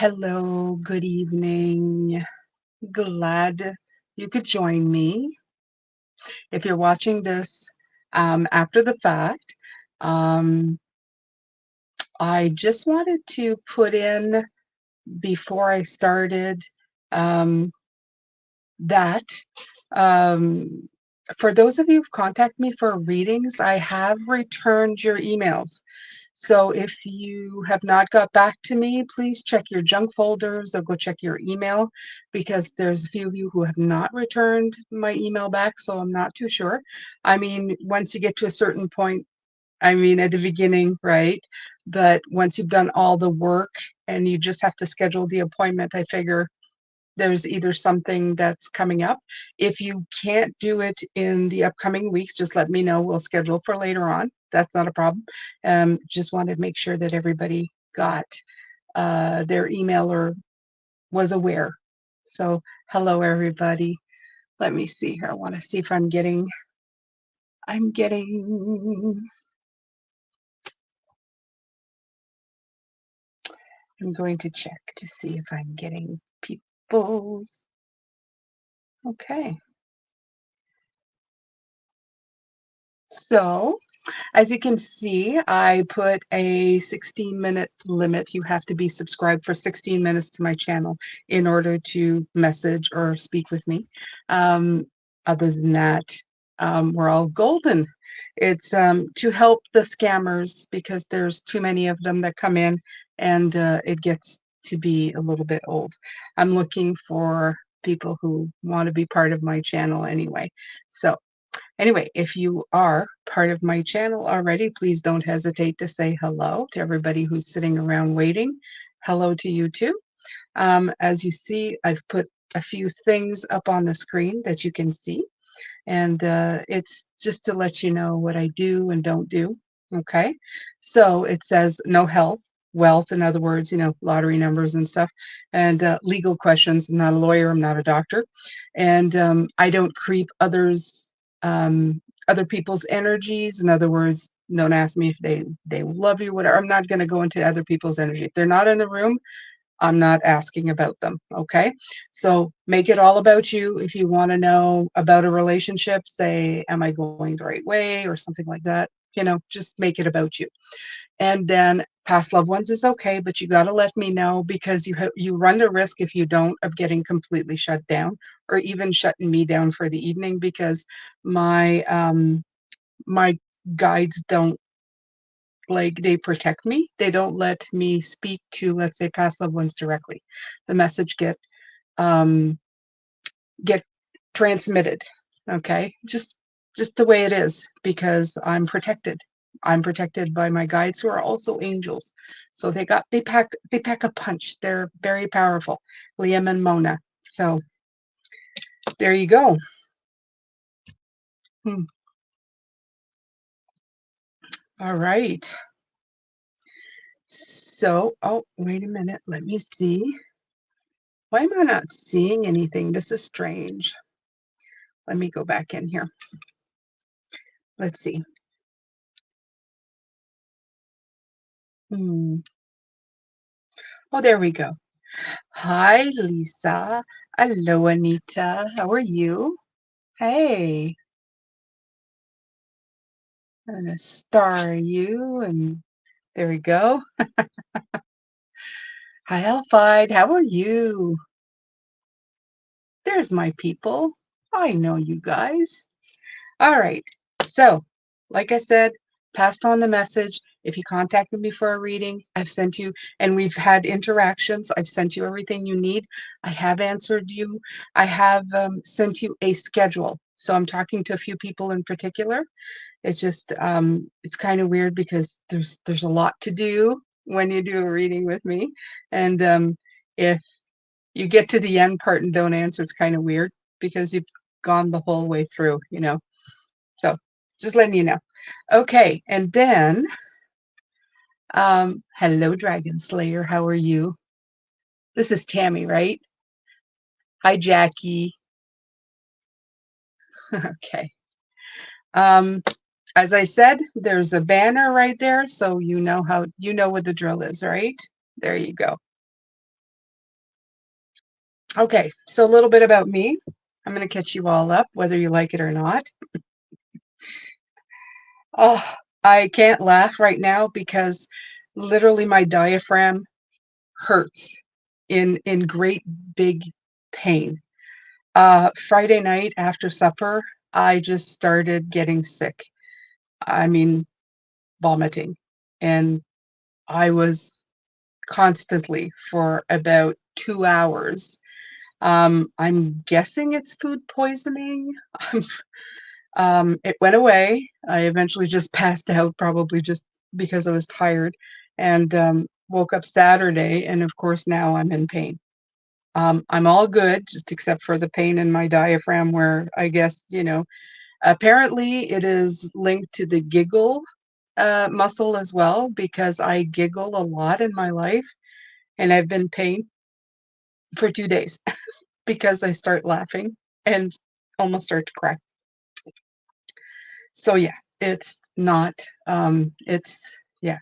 Hello, good evening. Glad you could join me. If you're watching this after the fact, um, I just wanted to put in before I started um, that um, for those of you who've contacted me for readings, I have returned your emails. So if you have not got back to me, please check your junk folders or go check your email because there's a few of you who have not returned my email back, so I'm not too sure. I mean, once you get to a certain point, I mean, at the beginning, right? But once you've done all the work and you just have to schedule the appointment, I figure there's either something that's coming up. If you can't do it in the upcoming weeks, just let me know. We'll schedule for later on. That's not a problem. Just wanted to make sure that everybody got their email or was aware. So, hello, everybody. Let me see here. I want to see if I'm going to check to see if I'm getting people's. Okay. So, as you can see, I put a 16-minute limit. You have to be subscribed for 16 minutes to my channel in order to message or speak with me. Other than that, we're all golden. It's to help the scammers because there's too many of them that come in and it gets to be a little bit old. I'm looking for people who want to be part of my channel anyway. So anyway, if you are part of my channel already, please don't hesitate to say hello to everybody who's sitting around waiting. Hello to you too. As you see, I've put a few things up on the screen that you can see, and it's just to let you know what I do and don't do. Okay, so it says no health, wealth, in other words, lottery numbers and stuff, and legal questions. I'm not a lawyer, I'm not a doctor, and I don't creep other people's energies. In other words, don't ask me if they love you, whatever. I'm not going to go into other people's energy. If they're not in the room, I'm not asking about them. Okay. So make it all about you. If you want to know about a relationship, say, am I going the right way or something like that? Just make it about you. And then past loved ones is okay, but you got to let me know because you run the risk if you don't of getting completely shut down or even shutting me down for the evening because my guides don't they protect me. They don't let me speak to, let's say, past loved ones directly. The message um get transmitted. Okay. Just the way it is because I'm protected. I'm protected by my guides who are also angels. So they pack a punch. They're very powerful. Liam and Mona. So there you go. Hmm. All right. So, oh, wait a minute. Let me see. Why am I not seeing anything? This is strange. Let me go back in here. Let's see. Hmm. Oh, there we go. Hi, Lisa. Hello, Anita. How are you? Hey, I'm gonna star you, and there we go. Hi, Alphide. How are you? There's my people. I know you guys. All right. So, like I said, passed on the message. If you contacted me for a reading, I've sent you, and we've had interactions. I've sent you everything you need. I have answered you. I have sent you a schedule. So I'm talking to a few people in particular. It's just it's kind of weird because there's a lot to do when you do a reading with me, and if you get to the end part and don't answer, it's kind of weird because you've gone the whole way through. So just letting you know. Okay, and then hello, Dragon Slayer. How are you? This is Tammy, right? Hi, Jackie. Okay. Um, as I said, there's a banner right there, so you know what the drill is, right? There you go. Okay, so a little bit about me. I'm going to catch you all up, whether you like it or not. Oh, I can't laugh right now because literally my diaphragm hurts in great big pain. Friday night after supper, I just started getting sick. I mean, vomiting. And I was constantly for about 2 hours. I'm guessing it's food poisoning. It went away. I eventually just passed out, probably just because I was tired, and woke up Saturday, and of course now I'm in pain. I'm all good, just except for the pain in my diaphragm, where I guess, apparently it is linked to the giggle muscle as well, because I giggle a lot in my life, and I've been in pain for 2 days because I start laughing and almost start to cry. So yeah, it's not, yeah,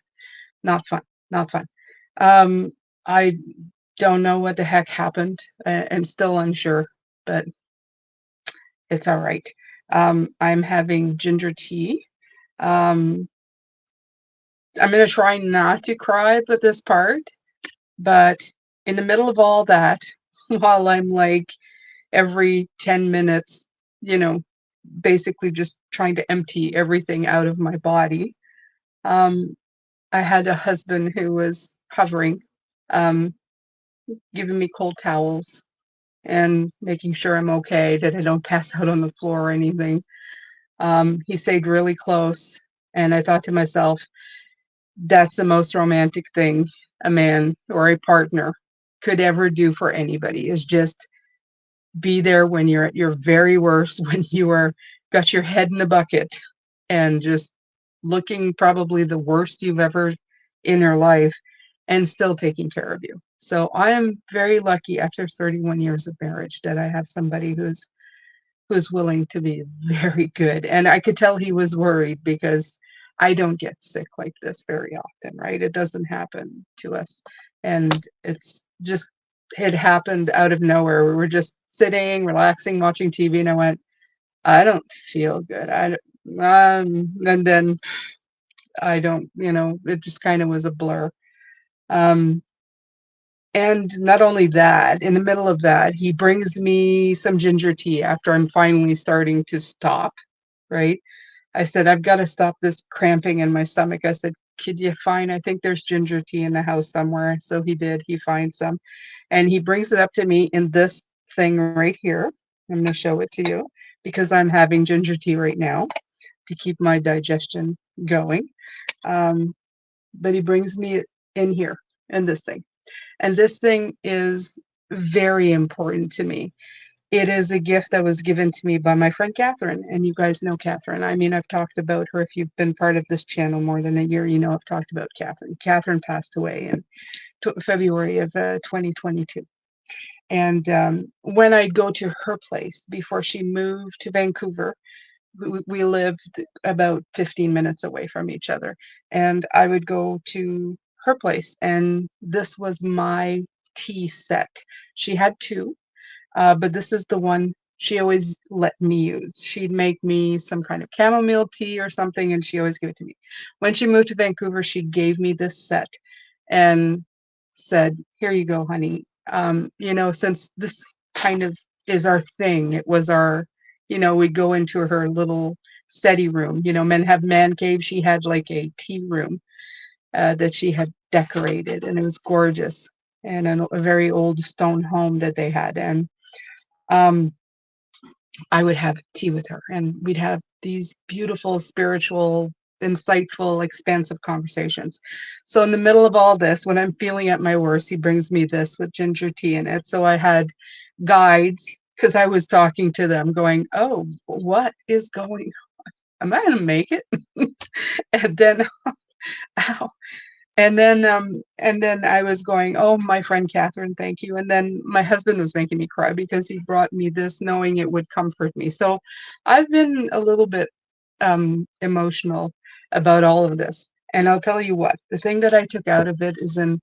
not fun, not fun. Um, I don't know what the heck happened, and still unsure, but it's all right. I'm having ginger tea. Um, I'm gonna try not to cry for this part, but in the middle of all that, while I'm like every 10 minutes, you know, basically just trying to empty everything out of my body, um, I had a husband who was hovering, um, giving me cold towels and making sure I'm okay, that I don't pass out on the floor or anything. He stayed really close, and I thought to myself, that's the most romantic thing a man or a partner could ever do for anybody, is just be there when you're at your very worst, when you are got your head in a bucket and just looking probably the worst you've ever in your life, and still taking care of you. So I am very lucky after 31 years of marriage that I have somebody who's willing to be very good. And I could tell he was worried because I don't get sick like this very often, right? It doesn't happen to us. And it's just, it happened out of nowhere. We were just sitting, relaxing, watching TV, and I went, I don't feel good. And then I don't, it just kind of was a blur. Um, and not only that, in the middle of that, he brings me some ginger tea after I'm finally starting to stop, right? I said, I've got to stop this cramping in my stomach. I said, could you find, I think there's ginger tea in the house somewhere. So he did, he finds some. And he brings it up to me in this thing right here. I'm going to show it to you because I'm having ginger tea right now to keep my digestion going. Um, but he brings me it in here in this thing. And this thing is very important to me. It is a gift that was given to me by my friend Catherine, and you guys know Catherine. I mean, I've talked about her. If you've been part of this channel more than a year, I've talked about Catherine. Catherine passed away in February of 2022. And when I'd go to her place before she moved to Vancouver, we lived about 15 minutes away from each other. And I would go to her place, and this was my tea set. She had two, but this is the one she always let me use. She'd make me some kind of chamomile tea or something, and she always gave it to me. When she moved to Vancouver, she gave me this set and said, "Here you go, honey. Since this kind of is our thing, it was our, we'd go into her little SETI room. Men have man cave. She had like a tea room that she had decorated, and it was gorgeous, and a very old stone home that they had. And um, I would have tea with her, and we'd have these beautiful, spiritual, insightful, expansive conversations. So, in the middle of all this, when I'm feeling at my worst, he brings me this with ginger tea in it. So, I had guides because I was talking to them, going, "Oh, what is going on? Am I going to make it?" And then, ow, and then I was going, "Oh, my friend Catherine, thank you." And then my husband was making me cry because he brought me this knowing it would comfort me. So I've been a little bit emotional about all of this. And I'll tell you what, the thing that I took out of it is, in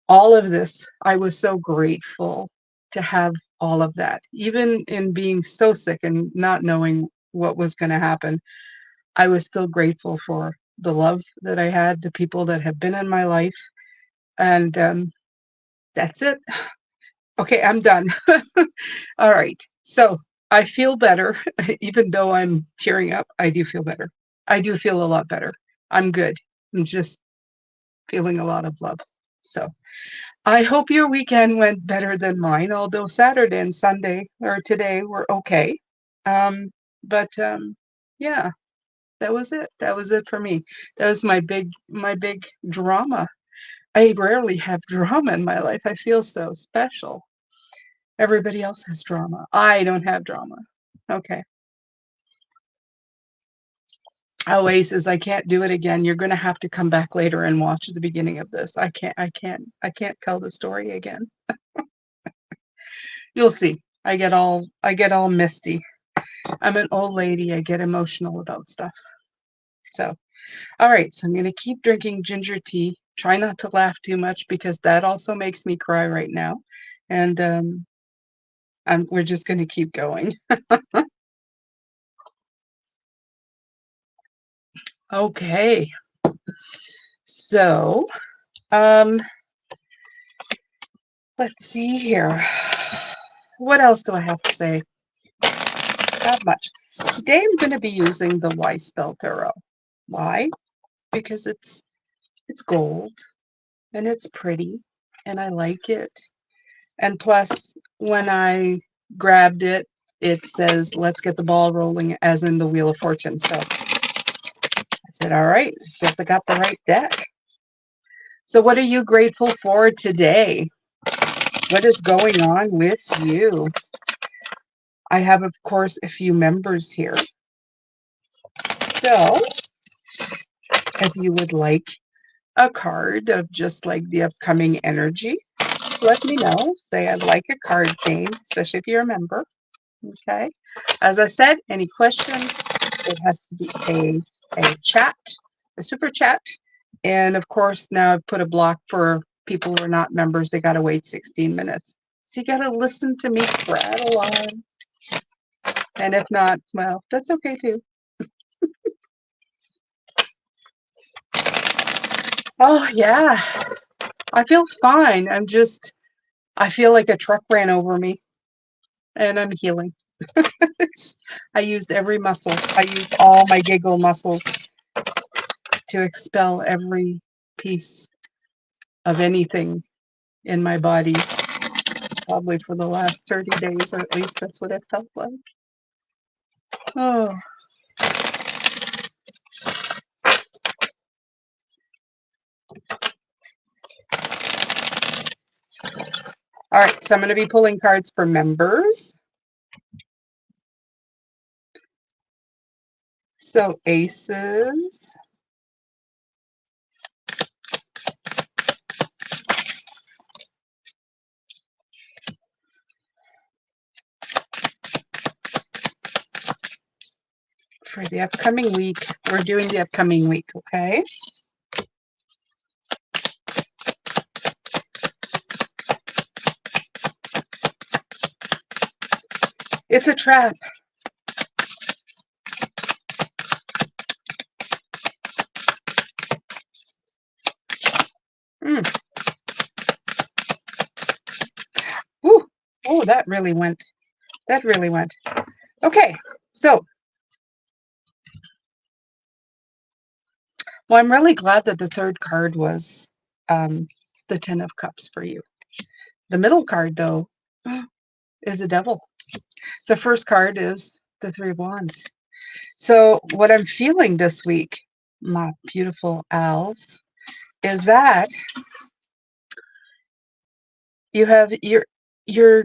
all of this, I was so grateful to have all of that. Even in being so sick and not knowing what was going to happen, I was still grateful for the love that I had, the people that have been in my life, and that's it. Okay, I'm done. All right. So I feel better, even though I'm tearing up. I do feel better. I do feel a lot better. I'm good. I'm just feeling a lot of love. So I hope your weekend went better than mine, although Saturday and Sunday or today were okay. But yeah, that was it. That was it for me. That was my big drama. I rarely have drama in my life. I feel so special. Everybody else has drama. I don't have drama. Okay. Oasis, I can't do it again. You're going to have to come back later and watch the beginning of this. I can't tell the story again. You'll see. I get all misty. I'm an old lady. I get emotional about stuff. So, all right. So I'm going to keep drinking ginger tea. Try not to laugh too much because that also makes me cry right now. And we're just going to keep going. Okay. So, um, let's see here. What else do I have to say? Not much. Today I'm going to be using the Y Spell Tarot. Why? Because it's gold and it's pretty and I like it. And plus, when I grabbed it, it says, let's get the ball rolling, as in the Wheel of Fortune. So I said, all right, guess I got the right deck. So what are you grateful for today? What is going on with you? I have, of course, a few members here. So if you would like a card of just like the upcoming energy, just let me know. Say I'd like a card game, especially if you're a member. Okay. As I said, any questions, it has to be a chat, a super chat. And of course, now I've put a block for people who are not members. They got to wait 16 minutes. So you got to listen to me prattle on. And if not, well, that's okay too. Oh, yeah. I feel fine. I feel like a truck ran over me and I'm healing. I used every muscle. I used all my giggle muscles to expel every piece of anything in my body, probably for the last 30 days, or at least that's what it felt like. Oh. All right, so I'm going to be pulling cards for members. So aces. For the upcoming week, we're doing the upcoming week, okay? It's a trap. Ooh, oh, that really went. That really went. Okay, so, well, I'm really glad that the third card was the Ten of Cups for you. The middle card, though, is the Devil. The first card is the Three of Wands. So what I'm feeling this week, my beautiful owls, is that you have you're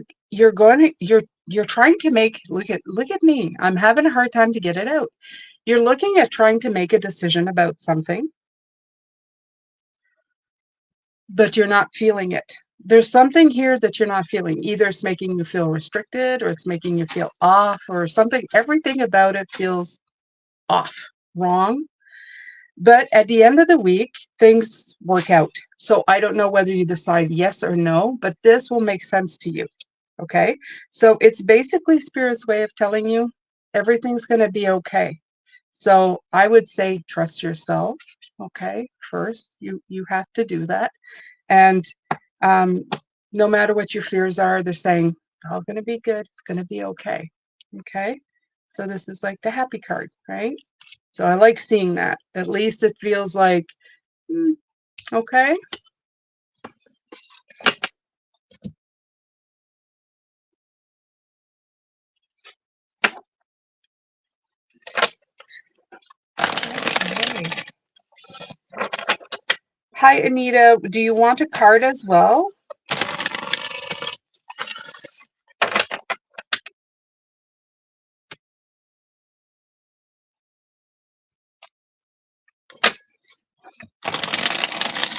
going to you're trying to make look at me. I'm having a hard time to get it out. You're looking at trying to make a decision about something, but you're not feeling it. There's something here that you're not feeling. Either it's making you feel restricted or it's making you feel off or something. Everything about it feels off, wrong. But at the end of the week, things work out. So I don't know whether you decide yes or no, but this will make sense to you. Okay? So it's basically Spirit's way of telling you everything's going to be okay. So I would say trust yourself, okay? First, you have to do that. And um, no matter what your fears are, they're saying it's all going to be good. It's going to be okay. Okay? So this is like the happy card, right? So I like seeing that. At least it feels like, okay. Okay. Hi, Anita. Do you want a card as well?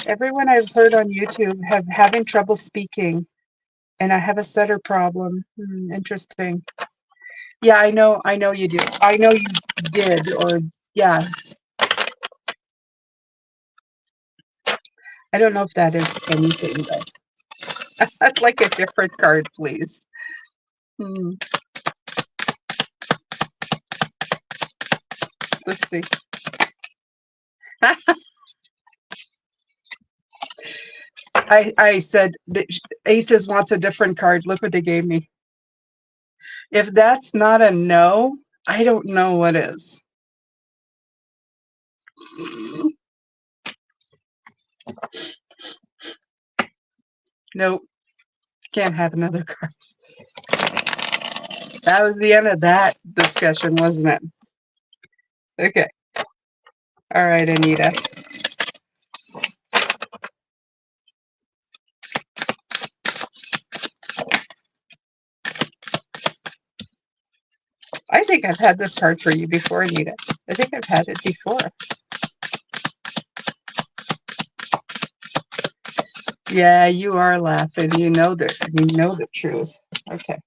Everyone I've heard on YouTube have having trouble speaking, and I have a stutter problem. Interesting. Yeah, I know you do. I know you did, or yeah. I don't know if that is anything though. I'd like a different card, please. Hmm. Let's see. I said that Aces wants a different card. Look what they gave me. If that's not a no, I don't know what is. Nope, can't have another card. That was the end of that discussion, wasn't it? Okay. All right, Anita. I think I've had this card for you before, Anita. I think I've had it before. Yeah, you are laughing. You know the truth. Okay.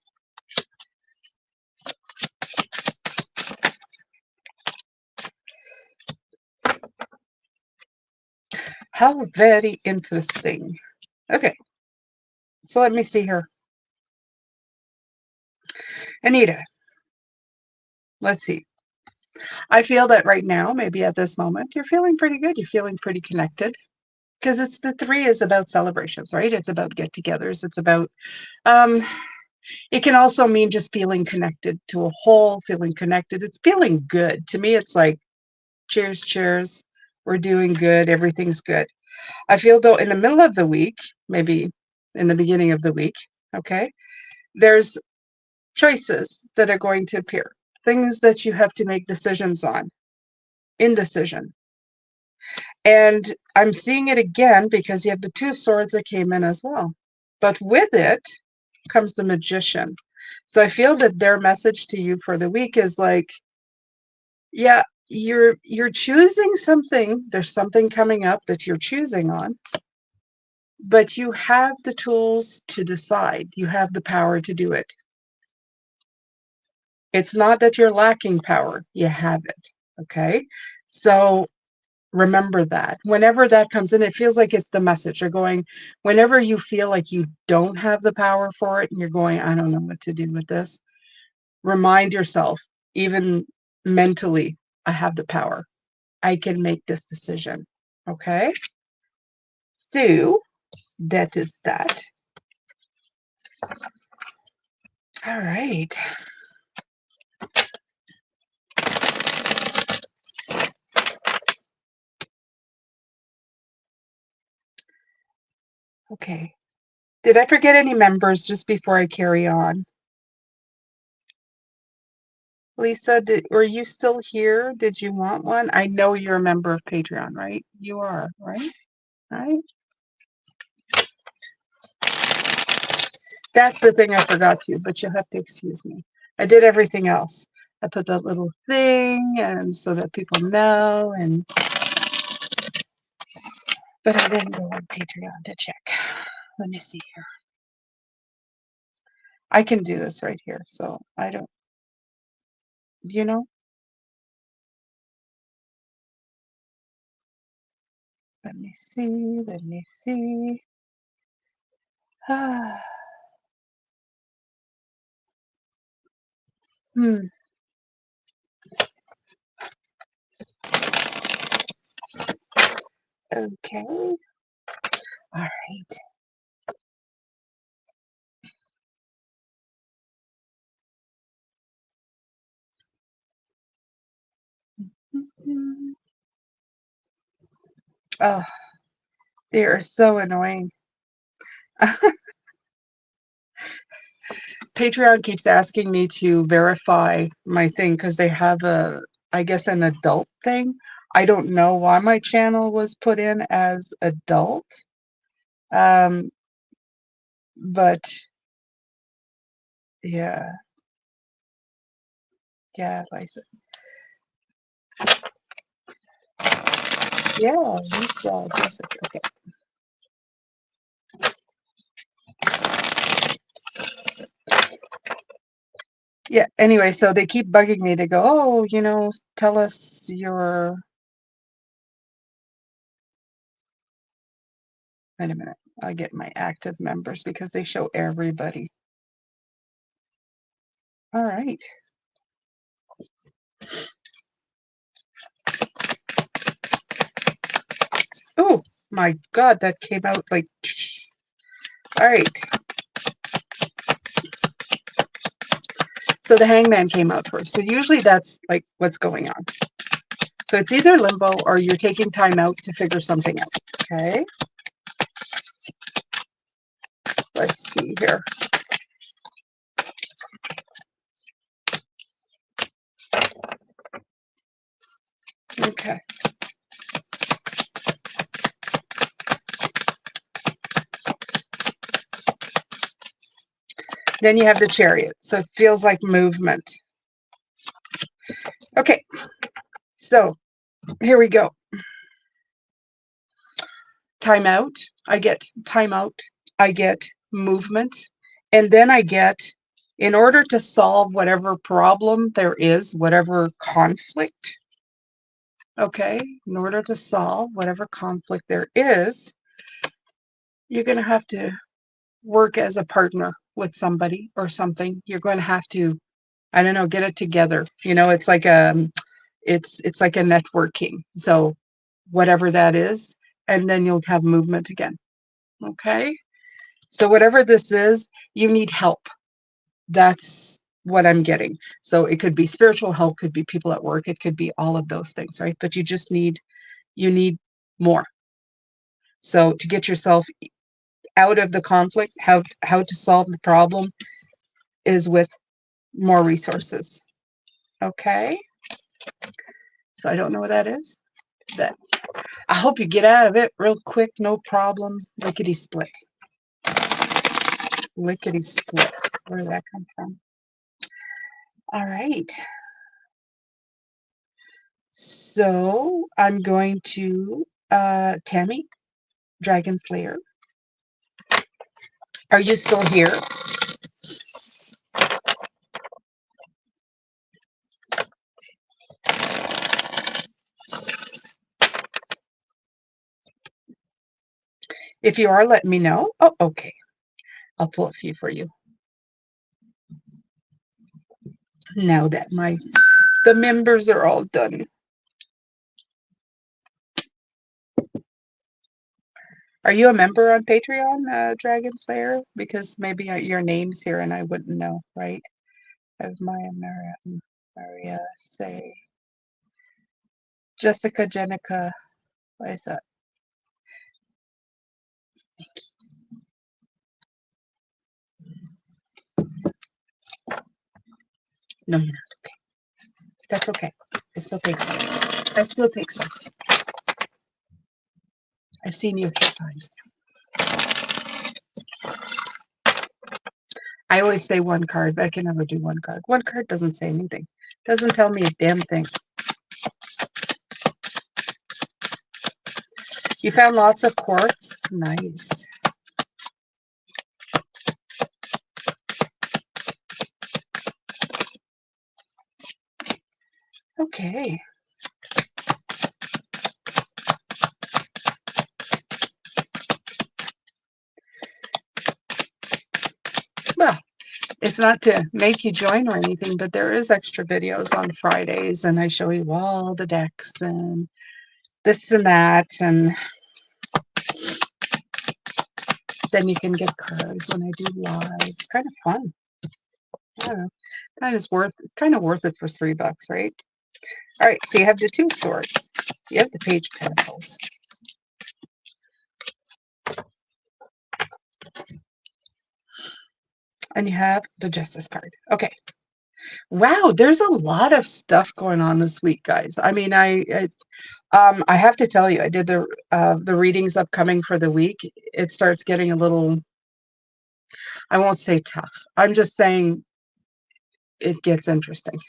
How very interesting. Okay. So let me see here. Anita, let's see. I feel that right now, maybe at this moment, you're feeling pretty good. You're feeling pretty connected. Because it's the three is about celebrations, right? It's about get-togethers. It's about it can also mean just feeling connected to a whole, feeling connected. It's feeling good. To me, it's like cheers, cheers. We're doing good. Everything's good. I feel though in the middle of the week, maybe in the beginning of the week, okay, there's choices that are going to appear, things that you have to make decisions on, indecision. And I'm seeing it again because you have the two swords that came in as well. But with it comes the magician. So I feel that their message to you for the week is like, yeah, you're choosing something. There's something coming up that you're choosing on, but you have the tools to decide. You have the power to do it. It's not that you're lacking power. You have it. Okay? So remember that. Whenever that comes in, it feels like it's the message. You're going, whenever you feel like you don't have the power for it and you're going, I don't know what to do with this, remind yourself, even mentally, I have the power. I can make this decision. Okay? So that is that. All right. Okay. Did I forget any members just before I carry on? Lisa, were you still here? Did you want one? I know you're a member of Patreon, right? You are, right? Right? That's the thing I forgot to, but you'll have to excuse me. I did everything else. I put that little thing and so that people know, and but I didn't go on Patreon to check. Let me see here. I can do this right here, so I don't, you know? Let me see, let me see. Okay. All right. Oh, they are so annoying. Patreon keeps asking me to verify my thing because they have I guess, an adult thing. I don't know why my channel was put in as adult. Um, but yeah, yeah, Lisa. Yeah, Lisa, Jessica. Okay. Yeah, anyway, so they keep bugging me to go, oh, tell us your, wait a minute, I get my active members because they show everybody. All right. Oh my God, that came out like, all right. So the hangman came out first. So usually that's like what's going on. So it's either limbo or you're taking time out to figure something out. Okay. Let's see here. Okay. Then you have the Chariot. So it feels like movement. Okay. So here we go. Time out. I get time out. I get movement. And then I get, in order to solve whatever problem there is, whatever conflict, okay, in order to solve whatever conflict there is, you're going to have to work as a partner with somebody or something. You're going to have to, I don't know, get it together. It's like it's like a networking. So whatever that is, and then you'll have movement again. Okay? So whatever this is, you need help. That's what I'm getting. So it could be spiritual help, could be people at work, it could be all of those things, right? But you need more. So to get yourself out of the conflict, how to solve the problem is with more resources. Okay? So I don't know what that is. That I hope you get out of it real quick, no problem. Lickety split. Lickety split. Where did that come from? All right. So I'm going to Tammy, Dragon Slayer. Are you still here? If you are, let me know. Oh, okay. I'll pull a few for you. Now that the members are all done. Are you a member on Patreon, Dragon Slayer? Because maybe your name's here and I wouldn't know, right? Of Maya, Maria, say, Jessica, Jenica. What is that? No, you're not. Okay. That's okay. I still take some. I still take some. I've seen you a few times. I always say one card, but I can never do one card. One card doesn't say anything. Doesn't tell me a damn thing. You found lots of quartz? Nice. Okay. Well, It's not to make you join or anything, but there is extra videos on Fridays, and I show you all the decks and this and that, and then you can get cards when I do live. It's kind of fun. Yeah, it's kind of worth it for $3, right? All right, so you have the Two of Swords. You have the Page of Pentacles. And you have the Justice card. Okay. Wow, there's a lot of stuff going on this week, guys. I mean, I have to tell you, I did the readings upcoming for the week. It starts getting a little, I won't say tough. I'm just saying it gets interesting.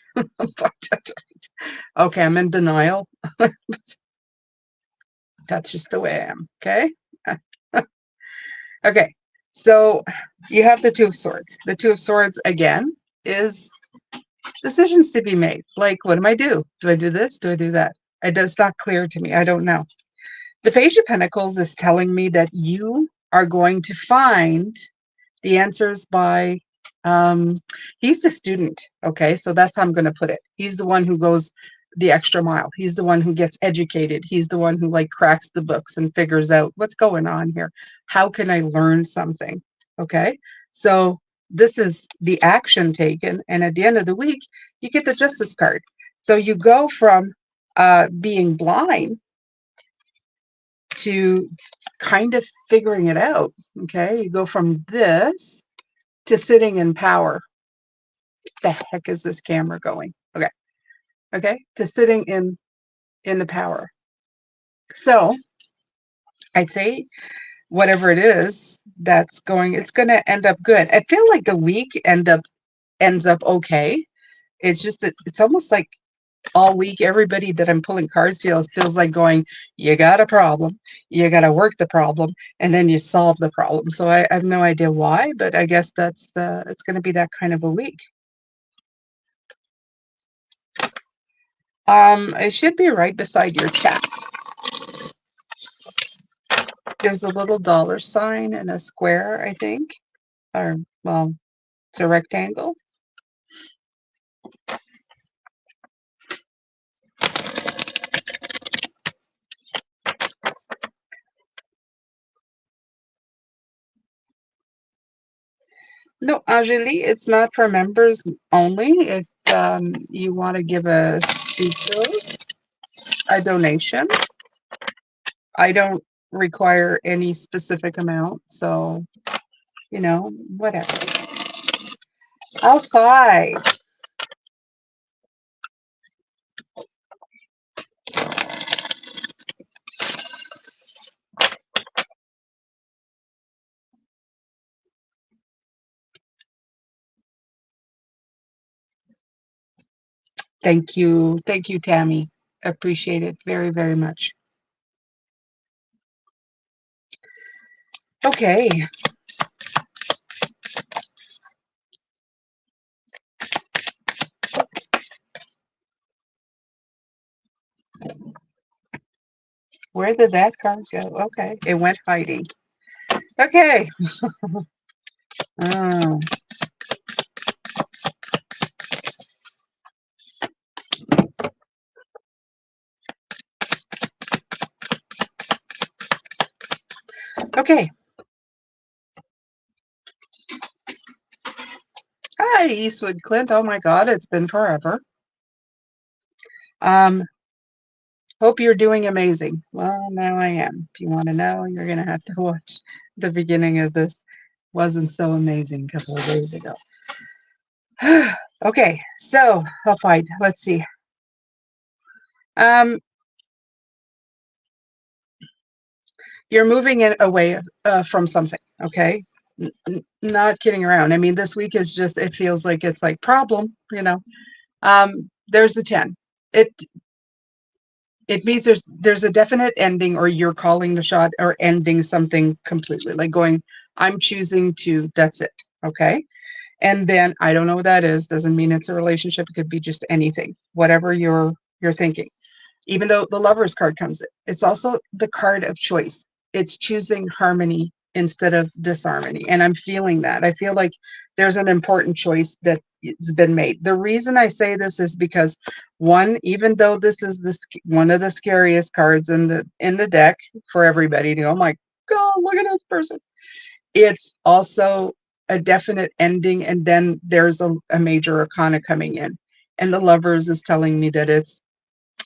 Okay, I'm in denial. That's just the way I am. Okay. Okay. So you have the Two of Swords. The Two of Swords again is decisions to be made. Like, what do I do? Do I do this? Do I do that? It's not clear to me. I don't know. The Page of Pentacles is telling me that you are going to find the answers by, he's the student. Okay. So that's how I'm going to put it. He's the one who goes the extra mile. He's the one who gets educated. He's the one who like cracks the books and figures out what's going on here. How can I learn something? Okay. So this is the action taken. And at the end of the week, you get the Justice card. So you go from being blind to kind of figuring it out. Okay. You go from this to sitting in power. The heck is this camera going? Okay. Okay. To sitting in the power. So I'd say whatever it is that's going, it's going to end up good. I feel like the week ends up okay. It's just that it's almost like all week everybody that I'm pulling cards feels like going, you got a problem, you got to work the problem, and then you solve the problem. So I have no idea why, but I guess that's it's going to be that kind of a week. It should be right beside your chat. There's a little dollar sign and a square, I think, or well, it's a rectangle. No, Angélie, it's not for members only. If you want to give a donation, I don't require any specific amount, so you know, whatever. Outside. Thank you, Tammy. Appreciate it very, very much. Okay. Where did that card go? Okay, it went hiding. Okay. Oh. Okay. Hi, Eastwood Clint. Oh my God, it's been forever. Hope you're doing amazing. Well, now I am. If you want to know, you're going to have to watch the beginning of this. Wasn't so amazing a couple of days ago. Okay, so I'll fight. Let's see. You're moving it away from something, okay? Not kidding around. I mean, this week is just, it feels like it's like problem, you know. There's the 10. It means there's a definite ending, or you're calling the shot or ending something completely, like going, I'm choosing to, that's it, okay? And then I don't know what that is. Doesn't mean it's a relationship. It could be just anything, whatever you're thinking. Even though the Lover's card comes in, it's also the card of choice. It's choosing harmony instead of disharmony. And I'm feeling that. I feel like there's an important choice that's been made. The reason I say this is because, one, even though this is one of the scariest cards in the deck for everybody to go, oh my God, look at this person. It's also a definite ending, and then there's a major arcana coming in. And the Lovers is telling me that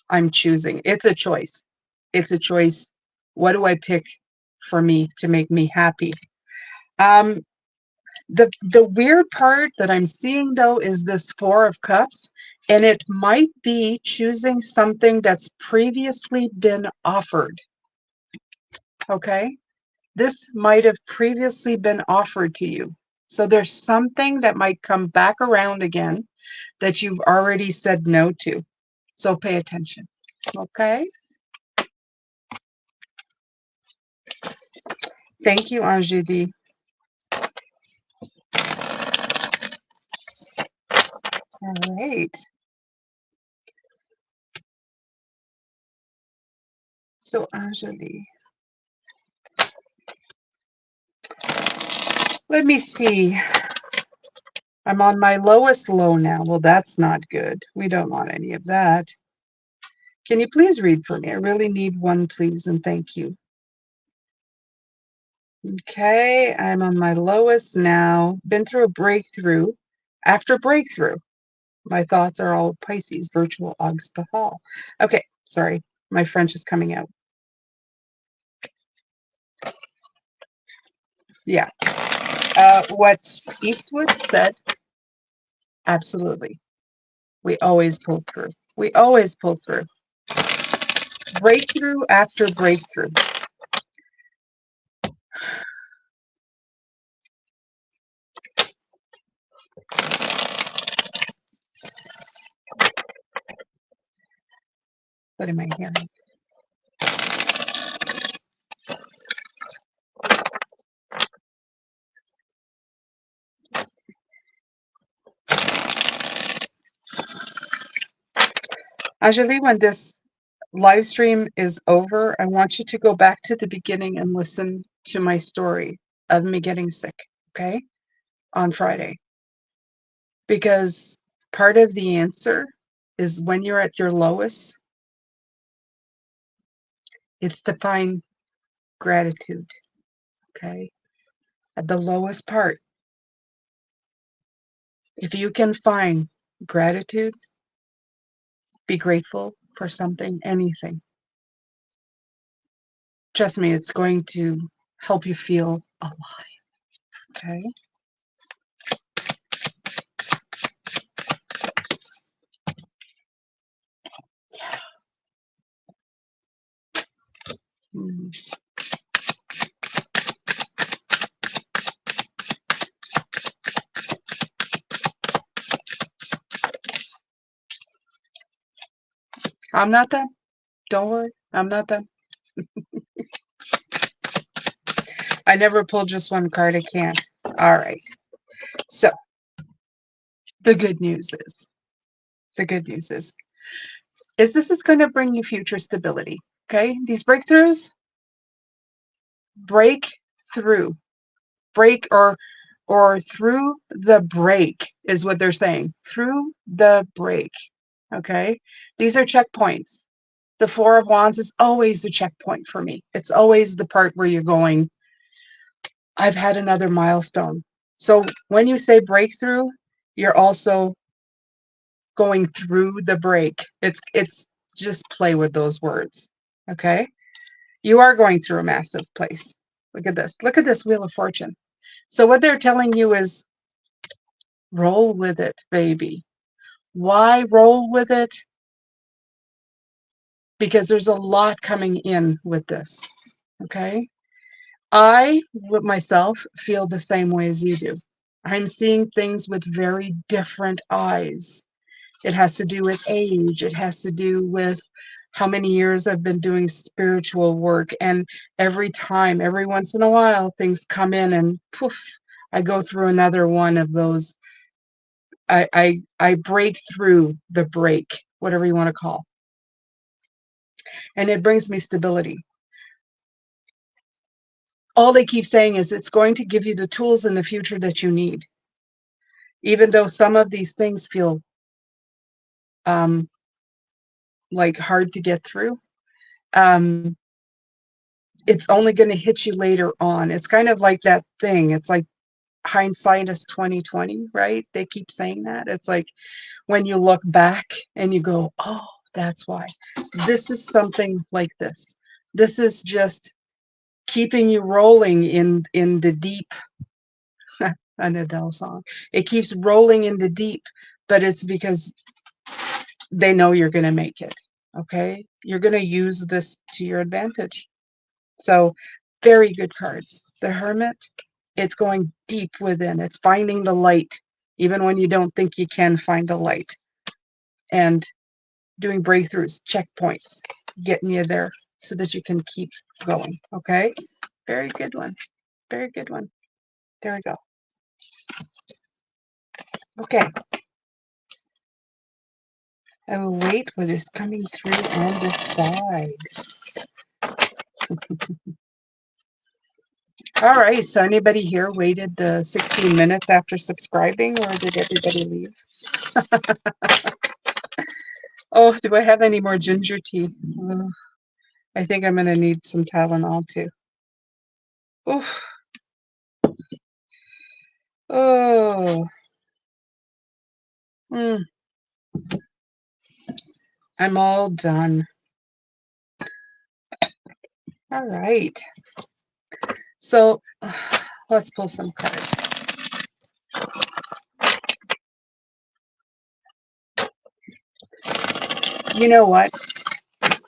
I'm choosing. It's a choice. It's a choice. What do I pick for me to make me happy? Um, the weird part that I'm seeing though is this Four of Cups, and it might be choosing something that's previously been offered. Okay? This might have previously been offered to you. So there's something that might come back around again that you've already said no to. So pay attention. Okay? Thank you, Anjali. All right. So, Anjali, let me see. I'm on my lowest low now. Well, that's not good. We don't want any of that. Can you please read for me? I really need one, please, and thank you. Okay, I'm on my lowest now. Been through a breakthrough. After breakthrough, my thoughts are all Pisces, virtual Augusta Hall. Okay, sorry. My French is coming out. Yeah. What Eastwood said, absolutely. We always pull through. We always pull through. Breakthrough after breakthrough. What am I hearing? Anjali, when this live stream is over, I want you to go back to the beginning and listen to my story of me getting sick, okay? On Friday. Because part of the answer is when you're at your lowest, it's to find gratitude, okay? At the lowest part, if you can find gratitude, be grateful for something, anything. Trust me, it's going to help you feel alive, okay? Mm. I'm not done. Don't worry, I'm not done. I never pulled just one card. I can't. All right. So the good news is, the good news is this is going to bring you future stability. Okay, these breakthroughs, break through, break or through the break is what they're saying. Through the break. Okay, these are checkpoints. The Four of Wands is always the checkpoint for me. It's always the part where you're going, I've had another milestone. So when you say breakthrough, you're also going through the break. It's just play with those words. Okay? You are going through a massive place. Look at this. Look at this Wheel of Fortune. So what they're telling you is roll with it, baby. Why roll with it? Because there's a lot coming in with this. Okay? I, with myself, feel the same way as you do. I'm seeing things with very different eyes. It has to do with age. It has to do with how many years I've been doing spiritual work. And every time, every once in a while, things come in and poof, I go through another one of those. I break through the break, whatever you want to call. And it brings me stability. all they keep saying is it's going to give you the tools in the future that you need. Even though some of these things feel um, like hard to get through, um, it's only going to hit you later on. It's kind of like that thing. It's like hindsight is 2020, right? They keep saying that. It's like when you look back and you go, oh, that's why. This is something like this. This is just keeping you rolling in the deep. An Adele song. It keeps rolling in the deep, but it's because they know you're going to make it. Okay? You're going to use this to your advantage. So, very good cards. The Hermit, it's going deep within. It's finding the light, even when you don't think you can find the light. And doing breakthroughs, checkpoints, getting you there so that you can keep going. Okay? Very good one. Very good one. There we go. Okay. I will wait what is coming through on the side. All right, so anybody here waited the 16 minutes after subscribing, or did everybody leave? Oh, do I have any more ginger tea? Oh, I think I'm going to need some Tylenol too. Oof. Oh. I'm all done. All right. So let's pull some cards. You know what?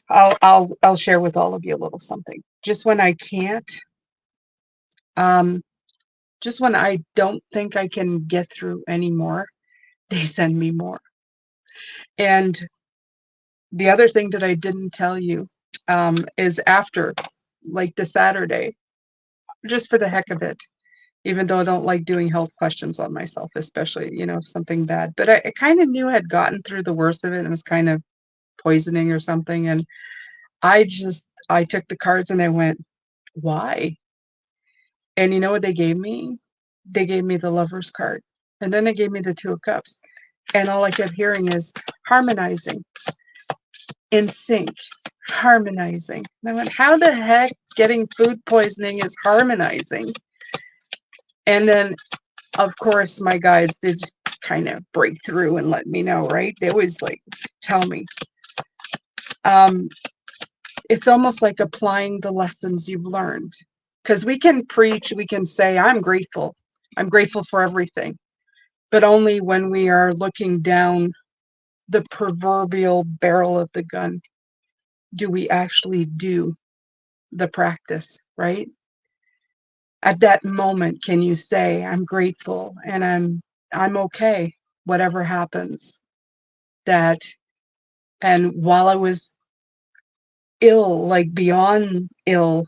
I'll share with all of you a little something. Just when I can't, just when I don't think I can get through anymore, they send me more. And the other thing that I didn't tell you is after, like the Saturday, just for the heck of it, even though I don't like doing health questions on myself, especially, something bad. But I kind of knew I had gotten through the worst of it, and it was kind of poisoning or something. And I took the cards and I went, why? And you know what they gave me? They gave me the Lover's card. And then they gave me the Two of Cups. And all I kept hearing is harmonizing, in sync, harmonizing. And I went, how the heck getting food poisoning is harmonizing? And then, of course, my guides, they just kind of break through and let me know, right? They always tell me. It's almost like applying the lessons you've learned. Because we can preach, we can say, I'm grateful for everything. But only when we are looking down the proverbial barrel of the gun do we actually do the practice, right? At that moment, can you say, I'm grateful and I'm okay, whatever happens. And while I was ill, like beyond ill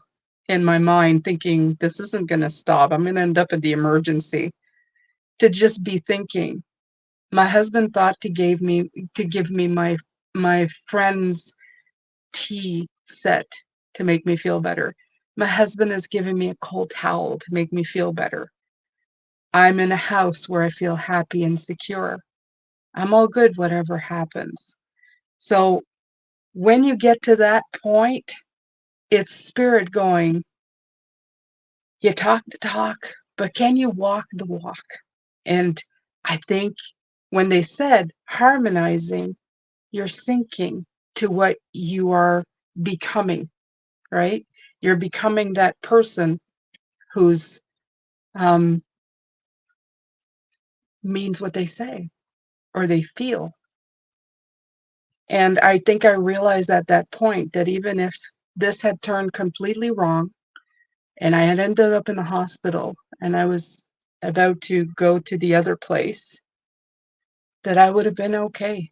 in my mind, thinking this isn't going to stop, I'm going to end up at the emergency, to just be thinking. My husband thought to give me my friend's tea set to make me feel better. My husband is giving me a cold towel to make me feel better. I'm in a house where I feel happy and secure. I'm all good, whatever happens. So when you get to that point, it's spirit going, you talk the talk, but can you walk the walk? And I think when they said harmonizing, you're syncing to what you are becoming, right? You're becoming that person who's means what they say or they feel. And I think I realized at that point that even if this had turned completely wrong and I had ended up in the hospital and I was about to go to the other place, that I would have been okay.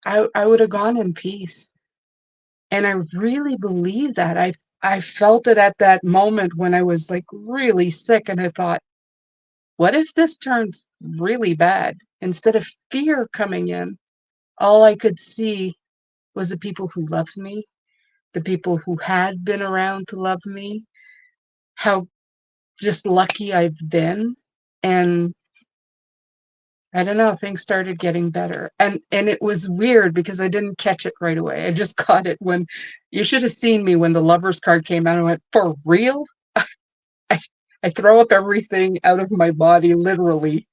I would have gone in peace. And I really believe that. I felt it at that moment when I was really sick, and I thought, what if this turns really bad? Instead of fear coming in, all I could see was the people who loved me, the people who had been around to love me, how just lucky I've been. And I don't know, things started getting better. And it was weird because I didn't catch it right away. I just caught it when you should have seen me when the Lovers card came out. I went, for real? I, I throw up everything out of my body, literally.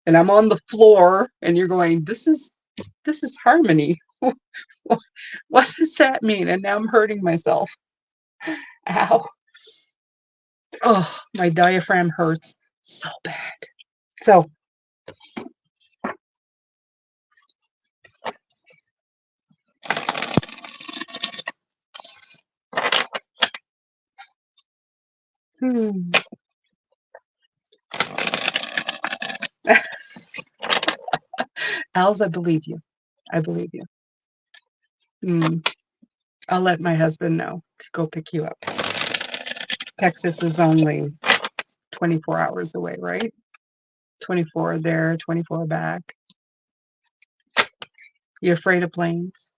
And I'm on the floor and you're going, this is harmony. What does that mean? And now I'm hurting myself. Ow. Oh, my diaphragm hurts so bad. So, hmm. Als, I believe you. I believe you. Hmm. I'll let my husband know to go pick you up. Texas is only 24 hours away, right? 24 there, 24 back. You afraid of planes?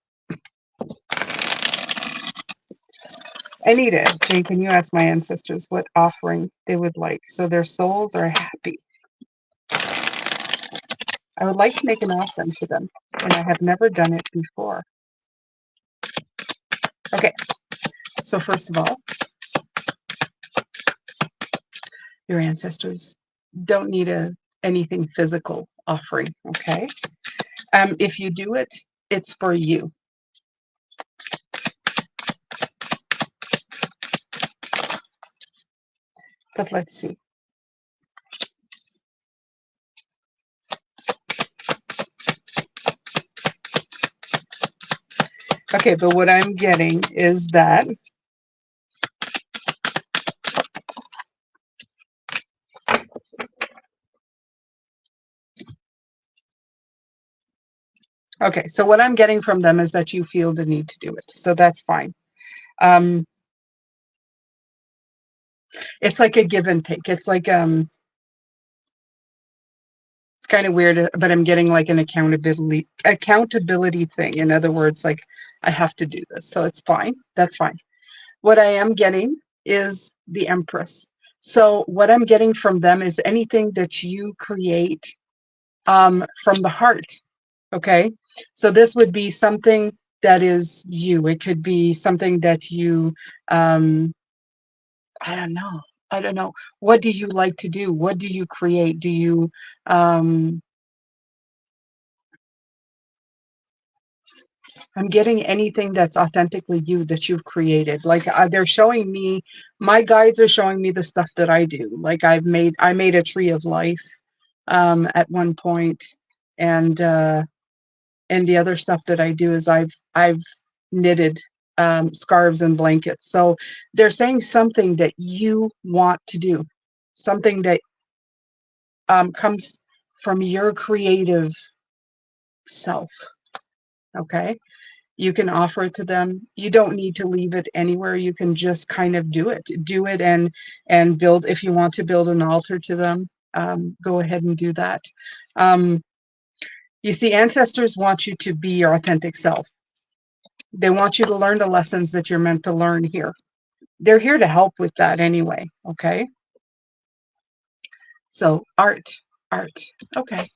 Anita, Jane, can you ask my ancestors what offering they would like so their souls are happy? I would like to make an offering to them, and I have never done it before. Okay, so first of all, your ancestors don't need anything physical offering, okay? If you do it, it's for you. But let's see. Okay, but what I'm getting is that okay, so what I'm getting from them is that you feel the need to do it. So that's fine. It's like a give and take. It's like it's kind of weird, but I'm getting like an accountability thing. In other words, like I have to do this. So it's fine. That's fine. What I am getting is the Empress. So what I'm getting from them is anything that you create from the heart. Okay. So this would be something that is you. It could be something that you, I don't know. I don't know. What do you like to do? What do you create? Do you, um, I'm getting anything that's authentically you that you've created. Like they're showing me, my guides are showing me the stuff that I do. Like I made a tree of life at one point, and the other stuff that I do is I've knitted scarves and blankets. So they're saying something that you want to do, something that comes from your creative self. Okay. You can offer it to them. You don't need to leave it anywhere. You can just kind of do it and build. If you want to build an altar to them, go ahead and do that. You see, ancestors want you to be your authentic self. They want you to learn the lessons that you're meant to learn here. They're here to help with that anyway. Okay. So art. Okay.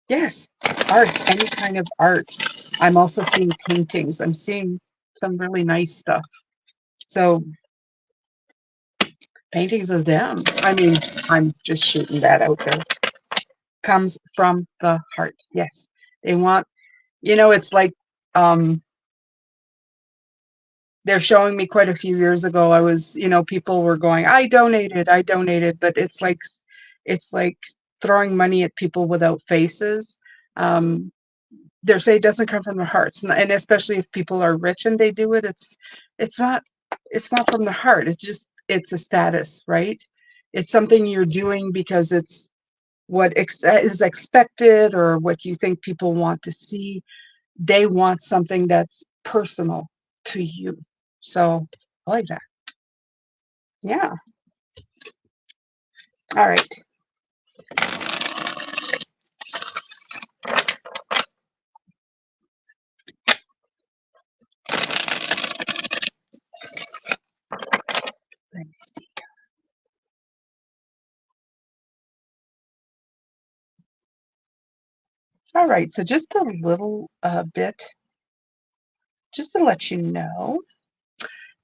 Yes, art, any kind of art. I'm also seeing paintings. I'm seeing some really nice stuff. So paintings of them. I mean, I'm just shooting that out there. Comes from the heart. Yes. They want, it's like they're showing me quite a few years ago. I was, people were going, I donated, but it's like throwing money at people without faces. They're saying it doesn't come from their hearts, and especially if people are rich and they do it, it's not from the heart. It's a status, right? It's something you're doing because it's what is expected or what you think people want to see. They want something that's personal to you. So I like that. Yeah. All right. Let me see. All right, so just a little bit, just to let you know,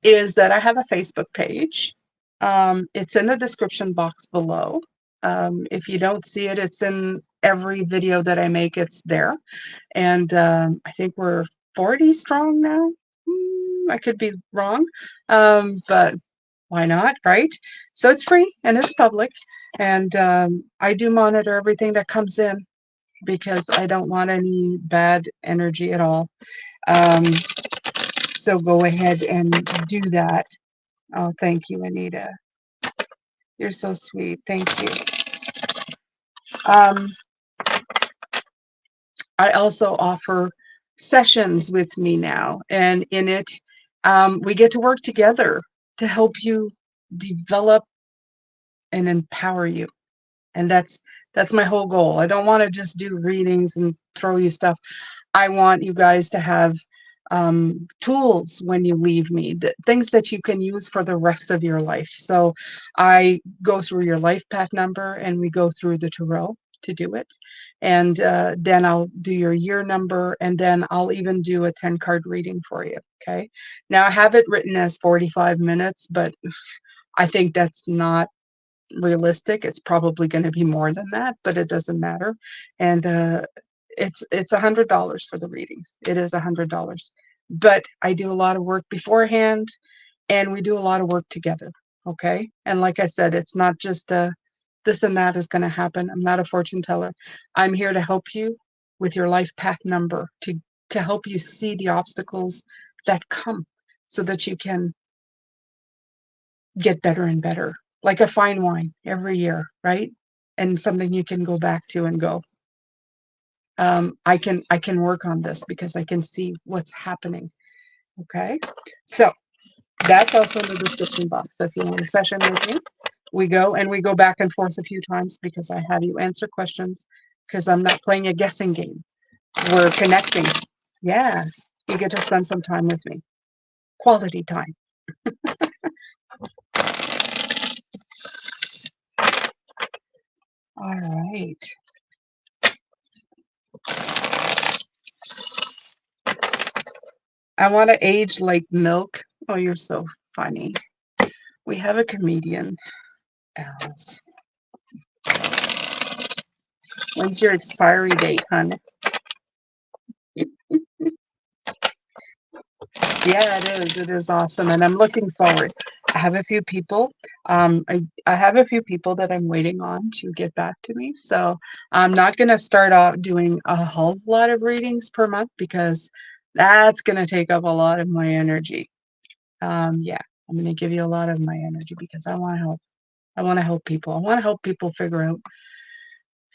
is that I have a Facebook page. It's in the description box below. If you don't see it, it's in every video that I make, it's there. And I think we're 40 strong now. I could be wrong, but why not, right? So it's free and it's public. And I do monitor everything that comes in because I don't want any bad energy at all. Um, so go ahead and do that. Oh, thank you, Anita. You're so sweet. Thank you. Um, I also offer sessions with me now, and in it, we get to work together to help you develop and empower you. And that's my whole goal. I don't want to just do readings and throw you stuff. I want you guys to have tools when you leave me, things that you can use for the rest of your life. So I go through your life path number and we go through the tarot to do it. And then I'll do your year number and then I'll even do a 10 card reading for you. Okay. Now I have it written as 45 minutes, but I think that's not realistic. It's probably going to be more than that, but it doesn't matter. And it's $100 for the readings. It is $100, but I do a lot of work beforehand, and we do a lot of work together. Okay, and like I said, it's not just this and that is going to happen. I'm not a fortune teller. I'm here to help you with your life path number to help you see the obstacles that come, so that you can get better and better, like a fine wine every year, right? And something you can go back to and go, I can work on this because I can see what's happening. Okay, so that's also in the description box. So if you want a session with me, we go back and forth a few times because I have you answer questions because I'm not playing a guessing game. We're connecting. Yeah, you get to spend some time with me, quality time. All right. I want to age like milk. Oh, you're so funny. We have a comedian, Alice. When's your expiry date, hon? Yeah, it is. It is awesome, and I'm looking forward. I have a few people. I have a few people that I'm waiting on to get back to me. So I'm not going to start off doing a whole lot of readings per month because that's going to take up a lot of my energy. Yeah, I'm going to give you a lot of my energy because I want to help. I want to help people. I want to help people figure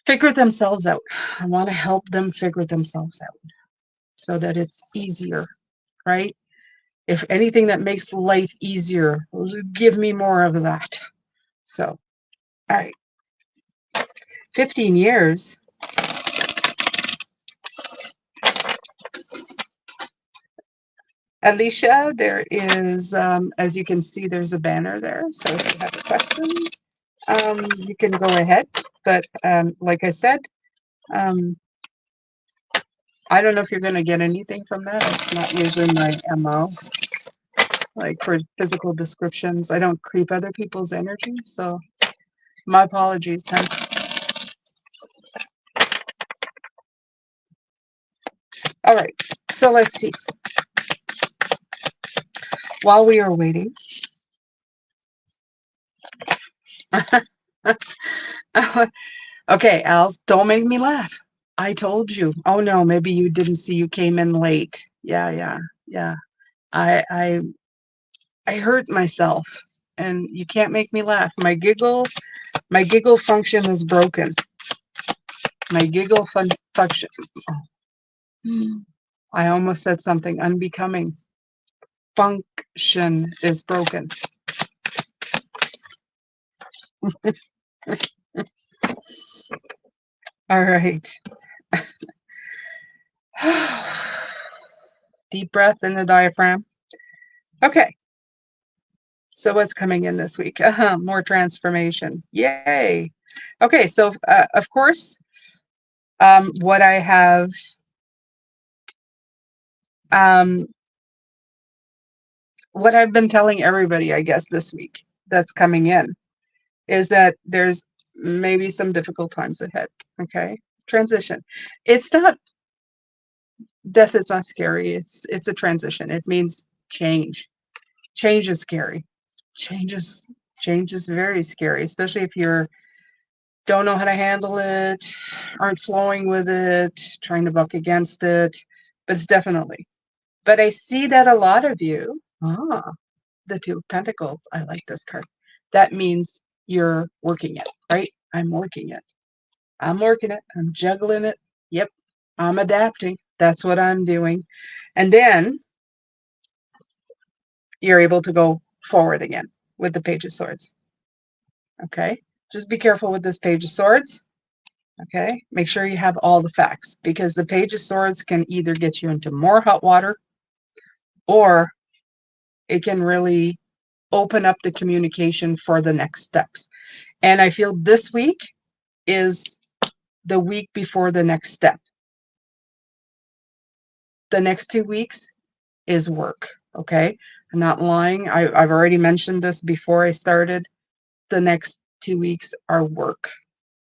themselves out. I want to help them figure themselves out so that it's easier, right? If anything that makes life easier, give me more of that. So, all right, 15 years. Alicia, there is, as you can see, there's a banner there. So if you have a question, you can go ahead. But like I said, um, I don't know if you're going to get anything from that. It's not usually my MO. Like for physical descriptions, I don't creep other people's energy. So my apologies, huh? All right, so let's see. While we are waiting, okay, Als, don't make me laugh. I told you. Oh no, maybe you didn't see you came in late. Yeah. I I hurt myself and you can't make me laugh. My giggle function is broken. My giggle function. Oh. I almost said something unbecoming. Function is broken. All right. Deep breath in the diaphragm. Okay. So what's coming in this week? More transformation. Yay. Okay, so of course, What I have, um, what I've been telling everybody, I guess, this week that's coming in is that there's maybe some difficult times ahead. Okay. Transition. It's not, death is not scary. It's a transition. It means change. Change is scary. Change is change is very scary, especially if you're don't know how to handle it, aren't flowing with it, trying to buck against it. But it's definitely. But I see that a lot of you, the Two of Pentacles, I like this card. That means you're working it, right? I'm working it. I'm working it. I'm juggling it. Yep. I'm adapting. That's what I'm doing. And then you're able to go forward again with the Page of Swords. Okay. Just be careful with this Page of Swords. Okay. Make sure you have all the facts because the Page of Swords can either get you into more hot water or it can really open up the communication for the next steps. And I feel this week is the week before the next step. The next 2 weeks is work. Okay. I'm not lying. I've already mentioned this before I started. The next 2 weeks are work.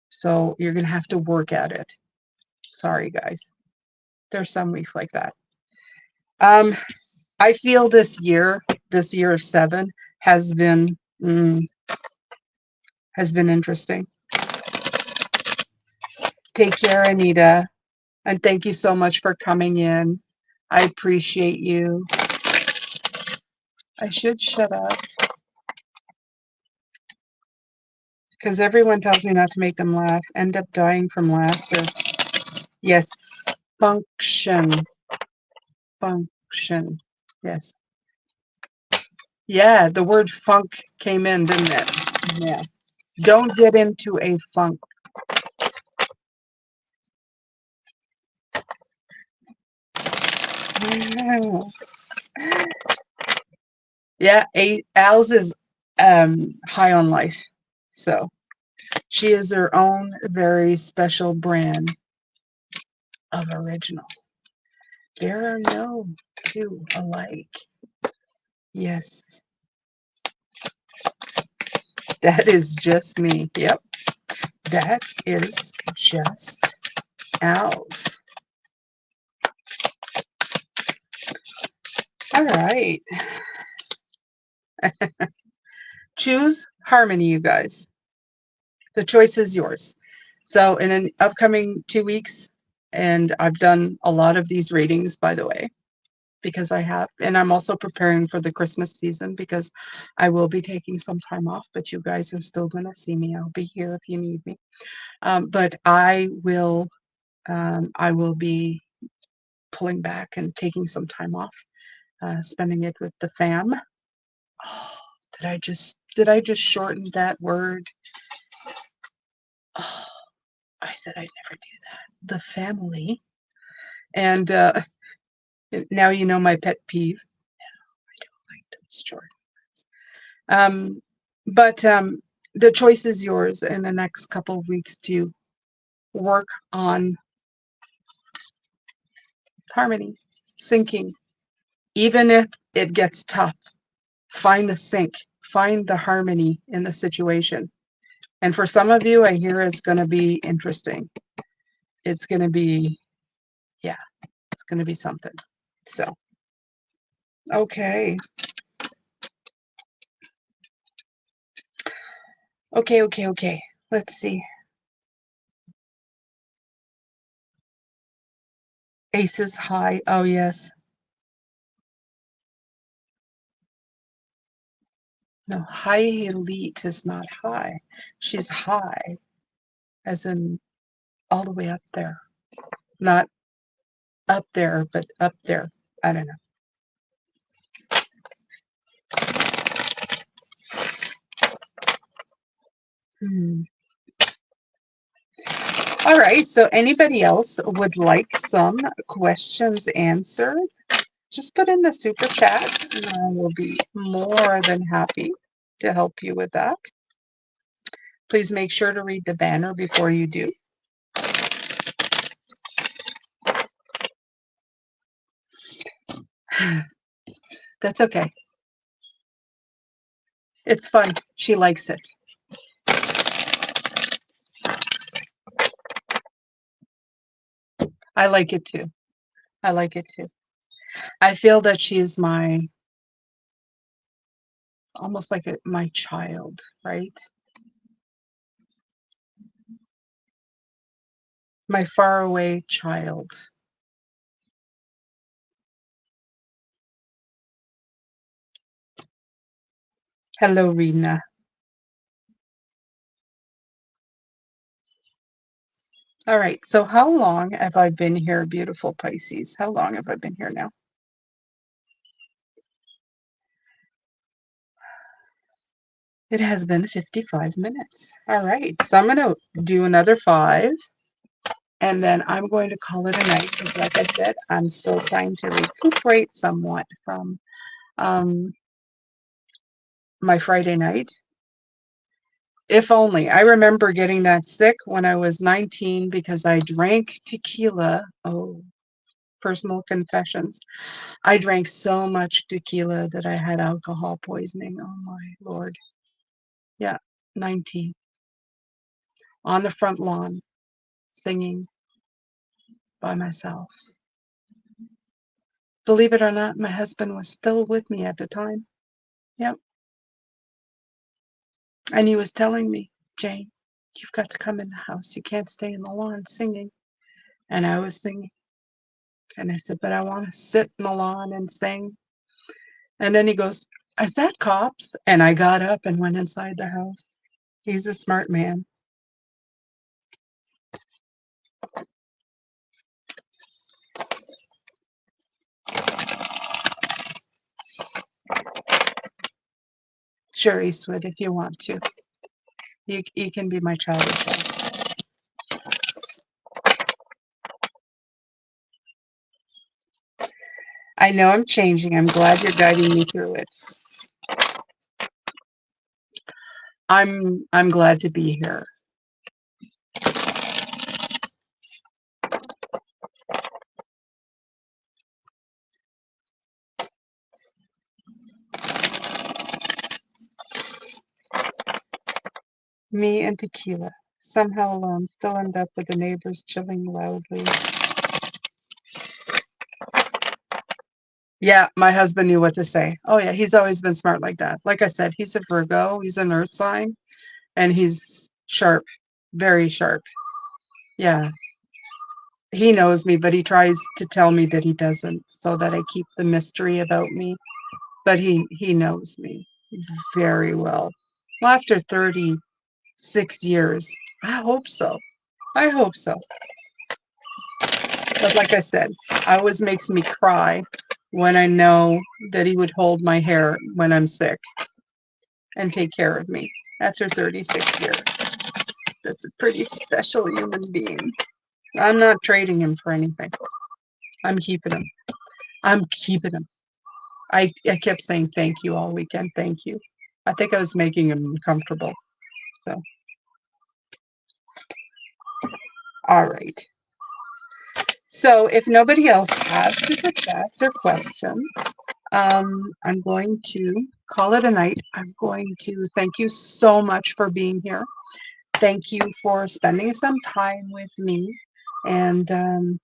So you're going to have to work at it. Sorry, guys. There's some weeks like that. I feel this year of 7 has been interesting. Take care, Anita. And thank you so much for coming in. I appreciate you. I should shut up because everyone tells me not to make them laugh. End up dying from laughter. Yes. Function. Function. Yes. Yeah, the word funk came in, didn't it? Yeah. Don't get into a funk. Yeah, Al's is high on life. So she is her own very special brand of original. There are no two alike. Yes. That is just me. Yep. That is just Al's. All right. Choose harmony, you guys. The choice is yours. So in an upcoming 2 weeks, and I've done a lot of these readings, by the way, because I have, and I'm also preparing for the Christmas season because I will be taking some time off, but you guys are still going to see me. I'll be here if you need me. But I will be pulling back and taking some time off, spending it with the fam. Oh, did I just shorten that word? Oh, I said I'd never do that. The family. And now you know my pet peeve. No, I don't like those short words. But the choice is yours in the next couple of weeks to work on harmony, syncing. Even if it gets tough, find the sync, find the harmony in the situation. And for some of you, I hear it's going to be interesting. It's going to be, yeah, it's going to be something. So, okay. Okay. Let's see. Ace is high. Oh, yes. No, high elite is not high. She's high, as in all the way up there. Not up there, but up there. I don't know. All right, so anybody else would like some questions answered? Just put in the super chat and I will be more than happy to help you with that. Please make sure to read the banner before you do. That's okay. It's fun. She likes it. I like it too. I like it too. I feel that she is almost like my child, right? My faraway child. Hello, Rena. All right. So how long have I been here, beautiful Pisces? How long have I been here now? It has been 55 minutes. All right. So I'm going to do another 5, and then I'm going to call it a night because, like I said, I'm still trying to recuperate somewhat from um, my Friday night. If only. I remember getting that sick when I was 19 because I drank tequila. Oh, personal confessions. I drank so much tequila that I had alcohol poisoning. Oh my Lord. Yeah, 19. On the front lawn, singing by myself. Believe it or not, my husband was still with me at the time. Yep. And he was telling me, Jane, you've got to come in the house. You can't stay in the lawn singing. And I was singing. And I said, but I want to sit in the lawn and sing. And then he goes, is that cops? And I got up and went inside the house. He's a smart man. Sure, Eastwood, if you want to. You can be my child as well. I know I'm changing. I'm glad you're guiding me through it. I'm glad to be here. Me and tequila. Somehow alone, still end up with the neighbors chilling loudly. Yeah, my husband knew what to say. Oh yeah, he's always been smart like that. Like I said, he's a Virgo, he's an earth sign, and he's sharp, very sharp. Yeah, he knows me, but he tries to tell me that he doesn't, so that I keep the mystery about me. But he knows me very well. Well, after 36 years, I hope so. I hope so. But like I said, always makes me cry when I know that he would hold my hair when I'm sick and take care of me after 36 years. That's a pretty special human being. I'm not trading him for anything. I'm keeping him. I'm keeping him. I kept saying thank you all weekend. Thank you. I think I was making him uncomfortable. So, all right. So if nobody else has super chats or questions, I'm going to call it a night. I'm going to thank you so much for being here. Thank you for spending some time with me. And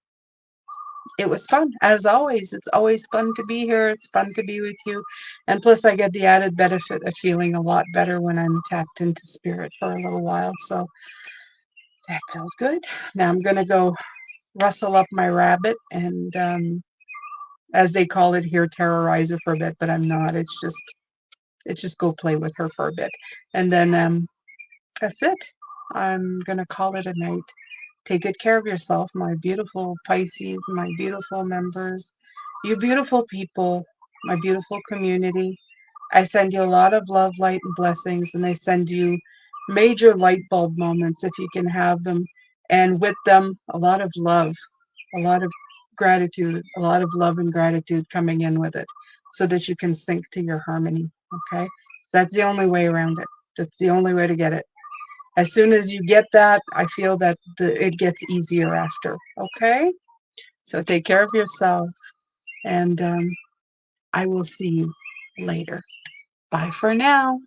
it was fun. As always, it's always fun to be here. It's fun to be with you. And plus, I get the added benefit of feeling a lot better when I'm tapped into spirit for a little while. So that feels good. Now I'm going to go rustle up my rabbit and, as they call it here, terrorize her for a bit, but I'm not. It's just go play with her for a bit. And then that's it. I'm going to call it a night. Take good care of yourself, my beautiful Pisces, my beautiful members, you beautiful people, my beautiful community. I send you a lot of love, light, and blessings, and I send you major light bulb moments if you can have them, and with them, a lot of love, a lot of gratitude, a lot of love and gratitude coming in with it so that you can sync to your harmony. Okay? So that's the only way around it. That's the only way to get it. As soon as you get that, I feel that it gets easier after. Okay? So take care of yourself. And I will see you later. Bye for now.